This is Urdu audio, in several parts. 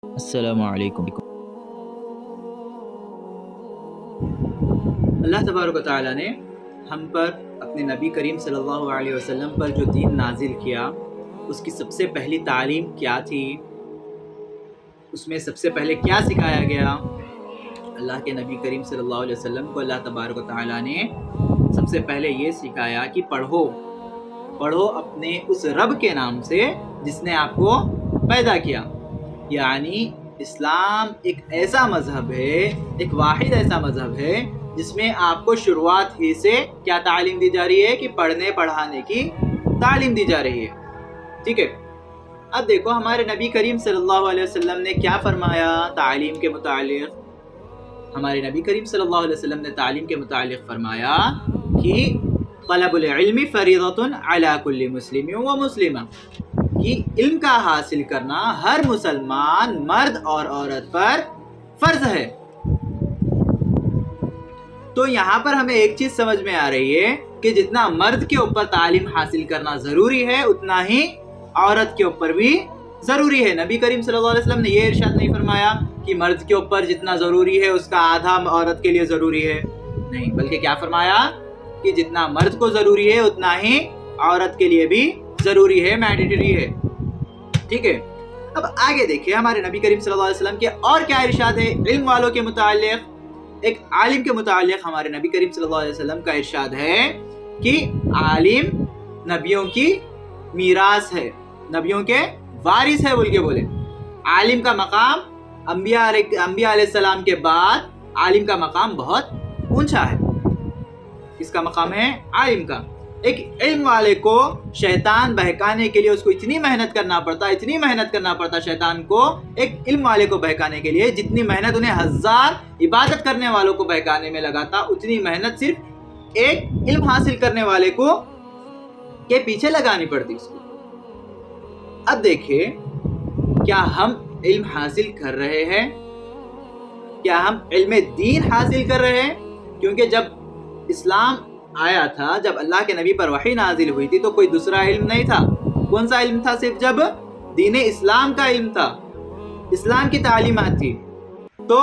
السلام علیکم۔ اللہ تبارک و تعالیٰ نے ہم پر اپنے نبی کریم صلی اللہ علیہ وسلم پر جو دین نازل کیا اس کی سب سے پہلی تعلیم کیا تھی؟ اس میں سب سے پہلے کیا سکھایا گیا؟ اللہ کے نبی کریم صلی اللہ علیہ وسلم کو اللہ تبارک و تعالیٰ نے سب سے پہلے یہ سکھایا کہ پڑھو اپنے اس رب کے نام سے جس نے آپ کو پیدا کیا۔ یعنی اسلام ایک ایسا مذہب ہے، ایک واحد ایسا مذہب ہے جس میں آپ کو شروعات ہی سے کیا تعلیم دی جا رہی ہے کہ پڑھنے پڑھانے کی تعلیم دی جا رہی ہے۔ ٹھیک ہے، اب دیکھو ہمارے نبی کریم صلی اللہ علیہ وسلم نے کیا فرمایا تعلیم کے متعلق۔ ہمارے نبی کریم صلی اللہ علیہ وسلم نے تعلیم کے متعلق فرمایا کہ طلب العلم فریضۃ علی کل مسلم و مسلمہ، کہ علم کا حاصل کرنا ہر مسلمان مرد اور عورت پر فرض ہے۔ تو یہاں پر ہمیں ایک چیز سمجھ میں آ رہی ہے کہ جتنا مرد کے اوپر تعلیم حاصل کرنا ضروری ہے اتنا ہی عورت کے اوپر بھی ضروری ہے۔ نبی کریم صلی اللہ علیہ وسلم نے یہ ارشاد نہیں فرمایا کہ مرد کے اوپر جتنا ضروری ہے اس کا آدھا عورت کے لیے ضروری ہے، نہیں، بلکہ کیا فرمایا کہ جتنا مرد کو ضروری ہے اتنا ہی عورت کے لیے بھی ضروری ہے، مینڈیٹری ہے۔ ٹھیک ہے، اب آگے دیکھیں ہمارے نبی کریم صلی اللہ علیہ وسلم کے اور کیا ارشاد ہے علم والوں کے متعلق۔ ایک عالم کے متعلق ہمارے نبی کریم صلی اللہ علیہ وسلم کا ارشاد ہے کہ عالم نبیوں کی میراث ہے، نبیوں کے وارث ہے بولے۔ عالم کا مقام انبیاء علیہ السلام کے بعد عالم کا مقام بہت اونچا ہے۔ کس کا مقام ہے؟ عالم کا۔ ایک علم والے کو شیطان بہکانے کے لیے اس کو اتنی محنت کرنا پڑتا شیطان کو ایک علم والے کو بہکانے کے لیے، جتنی محنت انہیں 1000 عبادت کرنے والوں کو بہکانے میں لگاتا اتنی محنت صرف ایک علم حاصل کرنے والے کو کے پیچھے لگانی پڑتی اس کو۔ اب دیکھیں کیا ہم علم حاصل کر رہے ہیں؟ کیا ہم علم دین حاصل کر رہے ہیں؟ کیونکہ جب اسلام آیا تھا، جب اللہ کے نبی پر وحی نازل ہوئی تھی تو کوئی دوسرا علم نہیں تھا۔ کون سا علم تھا؟ صرف جب دین اسلام کا علم تھا، اسلام کی تعلیمات تھی۔ تو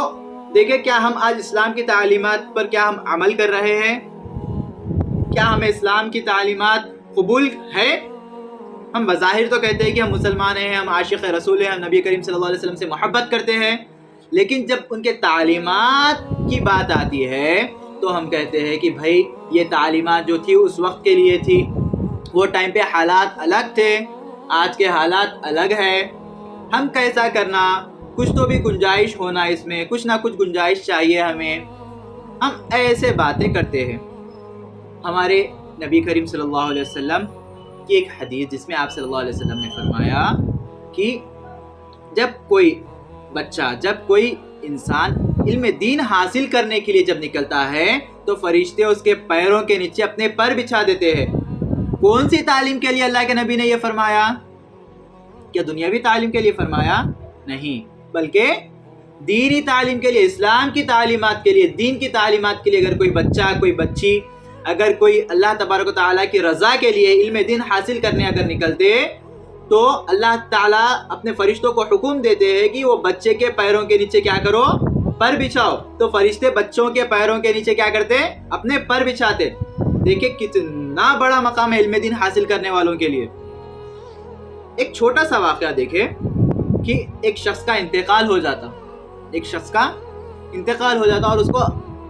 دیکھیں کیا ہم آج اسلام کی تعلیمات پر کیا ہم عمل کر رہے ہیں؟ کیا ہمیں اسلام کی تعلیمات قبول ہے؟ ہم بظاہر تو کہتے ہیں کہ ہم مسلمان ہیں، ہم عاشق رسول ہیں، ہم نبی کریم صلی اللہ علیہ وسلم سے محبت کرتے ہیں، لیکن جب ان کے تعلیمات کی بات آتی ہے تو ہم کہتے ہیں کہ بھائی یہ تعلیمات جو تھی اس وقت کے لیے تھی، وہ ٹائم پہ حالات الگ تھے، آج کے حالات الگ ہے، ہم کیسا کرنا، کچھ تو بھی گنجائش ہونا، اس میں کچھ نہ کچھ گنجائش چاہیے ہمیں، ہم ایسے باتیں کرتے ہیں۔ ہمارے نبی کریم صلی اللہ علیہ وسلم کی ایک حدیث جس میں آپ صلی اللہ علیہ وسلم نے فرمایا کہ جب کوئی بچہ، جب کوئی انسان علم دین حاصل کرنے کے لیے جب نکلتا ہے تو فرشتے اس کے پیروں کے نیچے اپنے پر بچھا دیتے ہیں۔ کون سی تعلیم کے لیے اللہ کے نبی نے یہ فرمایا؟ کیا دنیاوی تعلیم کے لیے فرمایا؟ نہیں، بلکہ دینی تعلیم کے لیے، اسلام کی تعلیمات کے لیے، دین کی تعلیمات کے لیے۔ اگر کوئی بچہ، کوئی بچی، اگر کوئی اللہ تبارک و تعالیٰ کی رضا کے لیے علم دین حاصل کرنے اگر نکلتے تو اللہ تعالیٰ اپنے فرشتوں کو حکم دیتے ہیں کہ وہ بچے کے پیروں کے نیچے کیا کرو؟ پر بچھاؤ۔ تو فرشتے بچوں کے پیروں کے نیچے کیا کرتے؟ اپنے پر بچھاتے۔ دیکھیں کتنا بڑا مقام ہے علم دین حاصل کرنے والوں کے لیے۔ ایک چھوٹا سا واقعہ دیکھیں کہ ایک شخص کا انتقال ہو جاتا، اور اس کو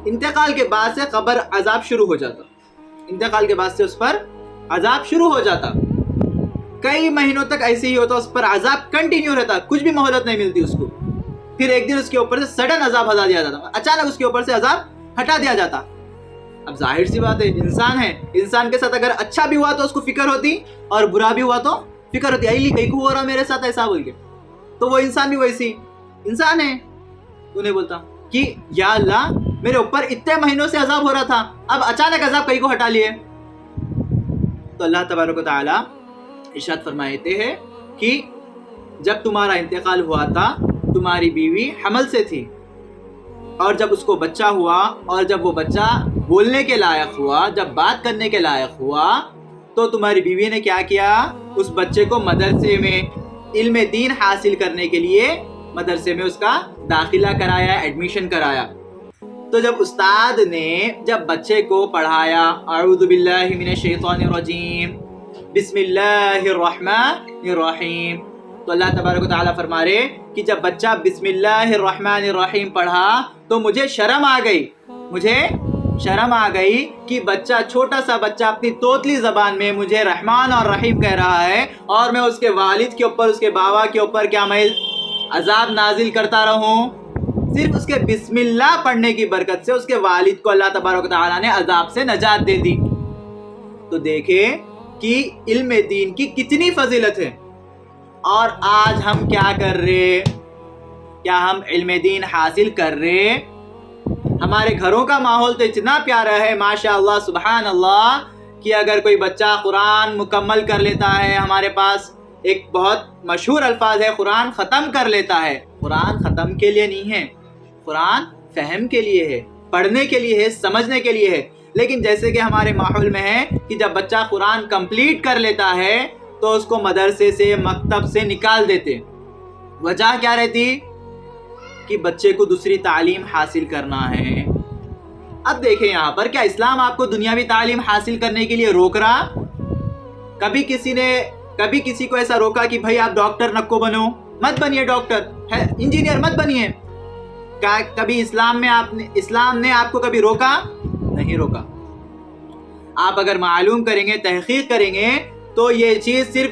انتقال کے بعد سے قبر عذاب شروع ہو جاتا، انتقال کے بعد سے اس پر عذاب شروع ہو جاتا، کئی مہینوں تک ایسے ہی ہوتا، اس پر عذاب کنٹینیو رہتا، کچھ بھی مہلت نہیں ملتی اس کو۔ پھر ایک دن اس کے اوپر سے سڈن عذاب ہٹا دیا جاتا، اچانک اس کے اوپر سے عذاب ہٹا دیا جاتا۔ اب ظاہر سی بات ہے، انسان ہے، انسان کے ساتھ اگر اچھا بھی ہوا تو اس کو فکر ہوتی اور برا بھی ہوا تو فکر ہوتی، ایلی کئی کو ہو رہا میرے ساتھ ایسا بول کے۔ تو وہ انسان بھی ویسی انسان ہے، انہیں بولتا کہ یا اللہ میرے اوپر اتنے مہینوں سے عذاب ہو رہا تھا، اب اچانک عذاب کئی کو ہٹا لیے۔ تو اللہ تبارک و تعالیٰ ارشاد فرماتے ہیں کہ جب تمہارا انتقال ہوا تھا تمہاری بیوی حمل سے تھی، اور جب اس کو بچہ ہوا اور جب وہ بچہ بولنے کے لائق ہوا، جب بات کرنے کے لائق ہوا، تو تمہاری بیوی نے کیا کیا؟ اس بچے کو مدرسے میں علم دین حاصل کرنے کے لیے مدرسے میں اس کا داخلہ کرایا، ایڈمیشن کرایا۔ تو جب استاد نے جب بچے کو پڑھایا اعوذ باللہ من الشیطان الرجیم بسم اللہ الرحمن الرحیم، تو اللہ تبارک و تعالیٰ فرما رہے کہ جب بچہ بسم اللہ الرحمن الرحیم پڑھا تو مجھے شرم آ گئی کہ بچہ، چھوٹا سا بچہ اپنی توتلی زبان میں مجھے رحمان اور رحیم کہہ رہا ہے، اور میں اس کے والد کے اوپر، اس کے بابا کے اوپر کیا میں عذاب نازل کرتا رہوں؟ صرف اس کے بسم اللہ پڑھنے کی برکت سے اس کے والد کو اللہ تبارک و تعالیٰ نے عذاب سے نجات دے دی۔ تو دیکھیں کہ علم دین کی کتنی فضیلت ہے۔ اور آج ہم کیا کر رہے؟ کیا ہم علم دین حاصل کر رہے؟ ہمارے گھروں کا ماحول تو اتنا پیارا ہے ماشاء اللہ سبحان اللہ کہ اگر کوئی بچہ قرآن مکمل کر لیتا ہے، ہمارے پاس ایک بہت مشہور الفاظ ہے، قرآن ختم کر لیتا ہے۔ قرآن ختم کے لیے نہیں ہے، قرآن فہم کے لیے ہے، پڑھنے کے لیے ہے، سمجھنے کے لیے ہے۔ لیکن جیسے کہ ہمارے ماحول میں ہے کہ جب بچہ قرآن کمپلیٹ کر لیتا ہے تو اس کو مدرسے سے، مکتب سے نکال دیتے۔ وجہ کیا رہتی؟ کہ بچے کو دوسری تعلیم حاصل کرنا ہے۔ اب دیکھیں یہاں پر، کیا اسلام آپ کو دنیاوی تعلیم حاصل کرنے کے لیے روک رہا؟ کبھی کسی کو ایسا روکا کہ بھائی آپ ڈاکٹر نکو بنو، مت بنیے ڈاکٹر، انجینئر مت بنیے؟ کبھی اسلام نے آپ کو کبھی روکا؟ نہیں روکا۔ آپ اگر معلوم کریں گے، تحقیق کریں گے تو یہ چیز صرف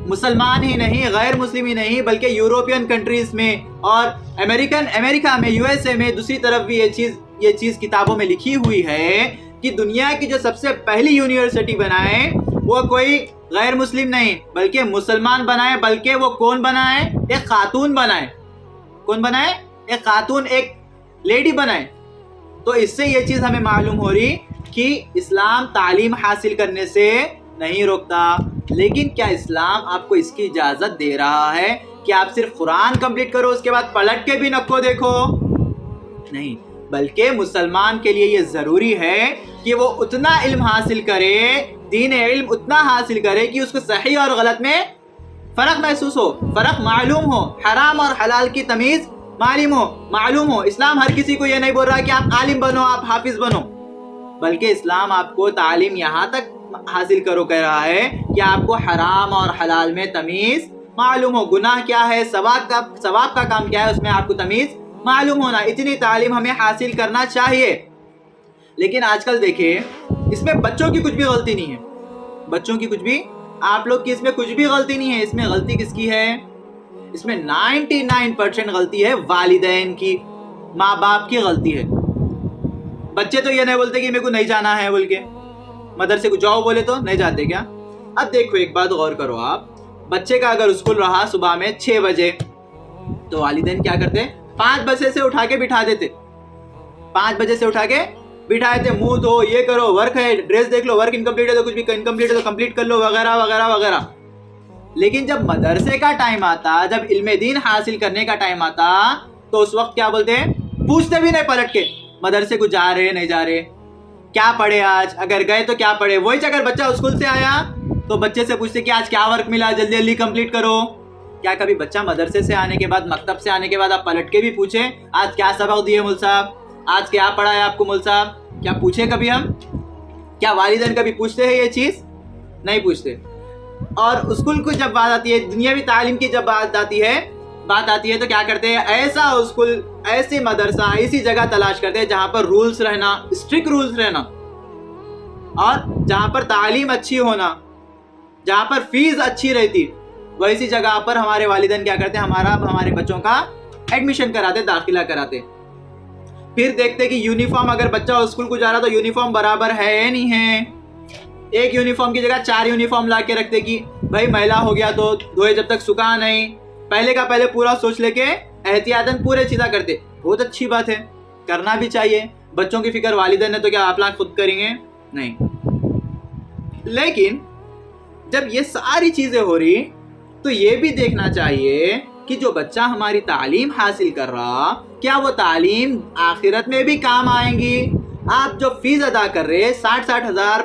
مسلمان ہی نہیں، غیر مسلم ہی نہیں، بلکہ یوروپین کنٹریز میں اور امریکہ میں، یو ایس اے میں دوسری طرف بھی یہ چیز کتابوں میں لکھی ہوئی ہے کہ دنیا کی جو سب سے پہلی یونیورسٹی بنائے وہ کوئی غیر مسلم نہیں بلکہ مسلمان بنائے، بلکہ وہ کون بنائے؟ ایک خاتون بنائے۔ کون بنائے؟ ایک خاتون، ایک لیڈی بنائے۔ تو اس سے یہ چیز ہمیں معلوم ہو رہی کہ اسلام تعلیم حاصل کرنے سے نہیں روکتا، لیکن کیا اسلام آپ کو اس کی اجازت دے رہا ہے کہ آپ صرف قرآن کمپلیٹ کرو اس کے بعد پلٹ کے بھی نکو دیکھو؟ نہیں، بلکہ مسلمان کے لیے یہ ضروری ہے کہ وہ اتنا علم حاصل کرے، دین علم اتنا حاصل کرے کہ اس کو صحیح اور غلط میں فرق محسوس ہو، فرق معلوم ہو، حرام اور حلال کی تمیز معلوم ہو۔ اسلام ہر کسی کو یہ نہیں بول رہا کہ آپ عالم بنو، آپ حافظ بنو، بلکہ اسلام آپ کو تعلیم یہاں تک حاصل کرو کہہ رہا ہے کہ آپ کو حرام اور حلال میں تمیز معلوم ہو، گناہ کیا ہے، ثواب کا کام کیا ہے، اس میں آپ کو تمیز معلوم ہونا۔ اتنی تعلیم ہمیں حاصل کرنا چاہیے۔ لیکن آج کل دیکھیں، اس میں بچوں کی کچھ بھی غلطی نہیں ہے، بچوں کی کچھ بھی، آپ لوگ کی اس میں کچھ بھی غلطی نہیں ہے۔ اس میں غلطی کس کی ہے؟ اس میں 99% غلطی ہے والدین کی، ماں باپ کی غلطی ہے۔ بچے تو یہ نہیں بولتے کہ میرے کو نہیں جانا ہے بول کے، مدرسے کو جاؤ بولے تو نہیں جاتے کیا؟ اب دیکھو ایک بات غور کرو آپ، بچے کا اگر اسکول رہا صبح میں 6 بجے تو والدین کیا کرتے؟ 5 بجے سے اٹھا کے بٹھا دیتے، 5 بجے سے اٹھا کے بٹھائے تھے، منہ دھو، یہ کرو، ورک ہے، ڈریس دیکھ لو، ورک انکمپلیٹ ہے تو کچھ بھی انکمپلیٹ ہے تو کمپلیٹ کر لو، وغیرہ وغیرہ وغیرہ۔ لیکن جب مدرسے کا ٹائم آتا، جب علم دین حاصل کرنے کا ٹائم آتا تو اس وقت کیا بولتے ہیں؟ پوچھتے بھی نہیں پلٹ کے مدرسے کو جا رہے نہیں جا رہے، کیا پڑھے آج، اگر گئے تو کیا پڑھے۔ وہی اگر بچہ اسکول سے آیا تو بچے سے پوچھتے کہ آج کیا ورک ملا، جلدی جلدی کمپلیٹ کرو۔ کیا کبھی بچہ مدرسے سے آنے کے بعد، مکتب سے آنے کے بعد آپ پلٹ کے بھی پوچھیں آج کیا سبق دیے مول صاحب، آج کیا پڑھایا آپ کو مول صاحب؟ کیا پوچھے کبھی ہم؟ کیا والدین کبھی پوچھتے ہیں یہ چیز؟ نہیں پوچھتے۔ اور اسکول کو جب بات آتی ہے، دنیاوی تعلیم کی جب بات آتی ہے تو کیا کرتے ہیں؟ ایسا اسکول، ایسی مدرسہ، ایسی جگہ تلاش کرتے ہیں جہاں پر رولز رہنا، اسٹرکٹ رولز رہنا، اور جہاں پر تعلیم اچھی ہونا، جہاں پر فیس اچھی رہتی، ویسی جگہ پر ہمارے والدین کیا کرتے ہیں؟ ہمارے بچوں کا ایڈمیشن کراتے، داخلہ کراتے۔ پھر دیکھتے کہ یونیفارم، اگر بچہ اسکول کو جا رہا تو یونیفارم برابر ہے یا نہیں ہے، ایک یونیفارم کی جگہ 4 یونیفارم لا کے رکھتے کہ بھائی میلا ہو گیا تو دھوئے جب تک سکھا نہیں، پہلے کا پہلے پورا سوچ لے کے احتیاطاً پورے چیزیں کرتے۔ بہت اچھی بات ہے، کرنا بھی چاہیے۔ بچوں کی فکر والدین نے تو کیا آپ لوگ خود کریں گے؟ نہیں۔ لیکن جب یہ ساری چیزیں ہو رہی تو یہ بھی دیکھنا چاہیے کہ جو بچہ ہماری تعلیم حاصل کر رہا، کیا وہ تعلیم آخرت میں بھی کام آئیں گی؟ آپ جو فیس ادا کر رہے 60,000